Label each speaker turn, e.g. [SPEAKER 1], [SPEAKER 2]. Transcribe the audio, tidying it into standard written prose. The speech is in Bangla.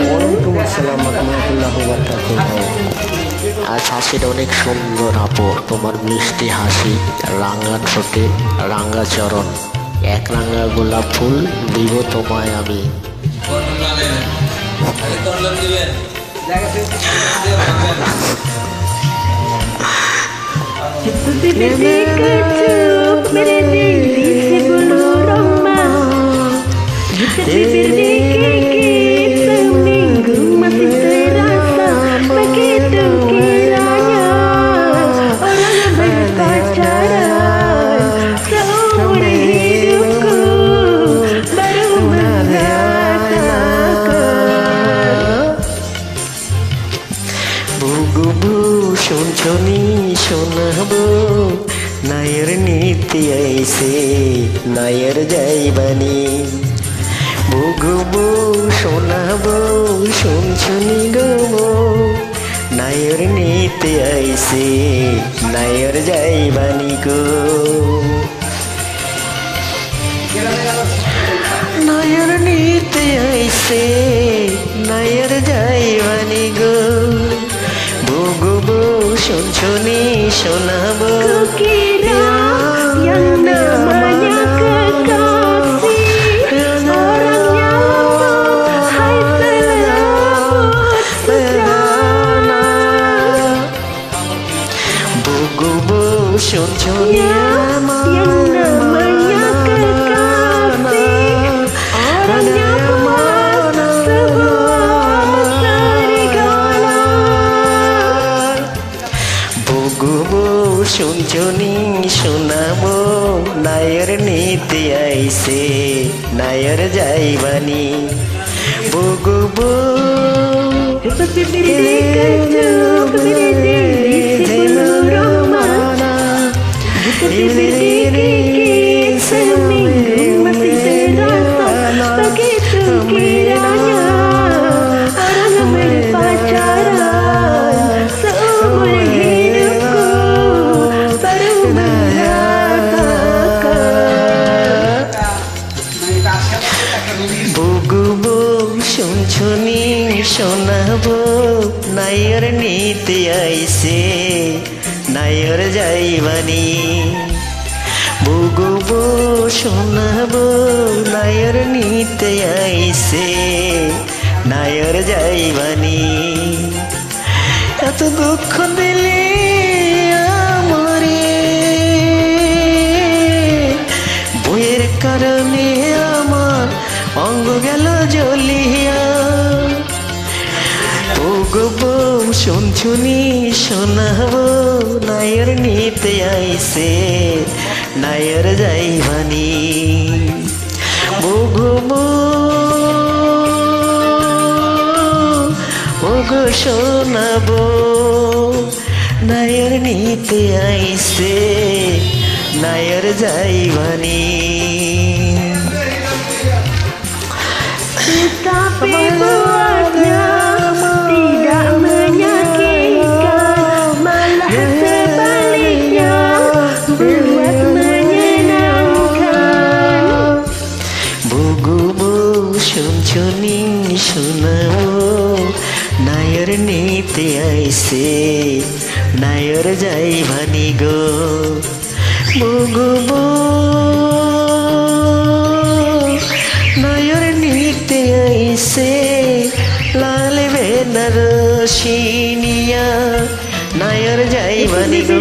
[SPEAKER 1] ওয়ালাইকুম আসসালাম রহমতুল্লাহ বারাকাতুহু।
[SPEAKER 2] আজ হাসিটা অনেক সুন্দর আপু, তোমার মিষ্টি হাসি, রাঙা ঠোঁটে রাঙা চরণ, এক রাঙা গোলাপ ফুল দিব তোমায় আমি।
[SPEAKER 3] Masih terasa begitu kiranya orang berpacaran seumur hidupku baru merasakan.
[SPEAKER 1] বুগুবু শুনছনি শোনাবো নায়ের নীতি আইসে নায়ের যাইবানি। বুগুবু শোনাবো শুনছনি গো নায়ের নীতি আইসে নায়ের যাইবানি গো। নায়ের নীতি আইসে নায়ের যাইবানি গো। বুগুবু শুনছনি শোনাবো
[SPEAKER 3] Kukira yang namanya kekasih orangnya lembut, hai selembut pesona.
[SPEAKER 1] বুগুবু শুনছনি
[SPEAKER 3] Yang namanya kekasih orangnya buat sebuah serigala.
[SPEAKER 1] বুগুবু শুনছনি শোনাবো নায়ের নীতি আইসে নায়ের যাইবানি। বুগুবু
[SPEAKER 3] Seperti diri kecup, seperti diri sebelum Ramadan. Seperti diri seminggu masih terasa begitu kiranya orang berpacaran seumur hidupku baru merasakan.
[SPEAKER 1] বুগুবু শুনছনি শোনাবো নায়ের নীতি আইসে নায়ের যাইবানি। বুগুবু শোনাবো নায়ের নীতি আইসে নায়ের যাইবানি। এত দুঃখ দিলে আমারে বইয়ের কারণে আমার অঙ্গ গেল জ্বলিয়া। বুগুবু শুনছনি শোনাবো নায়ের নীতি আইসে নায়ের যাইবানি। বুগুবু ওগো শোনাবো নায়ের নীতি আইসে নায়ের যাইবানি।
[SPEAKER 3] Tapi buatnya tidak menyakitkan, malah sebaliknya buat menyenangkan.
[SPEAKER 1] বুগুবু শুনছনি শোনাবো নায়ের নীতি আইসে নায়ের যাইবানি গো। বুগুবু নায়ের নীতি আইসে লাল বেনারসিনিয়া নায়ের যাইবানি গো।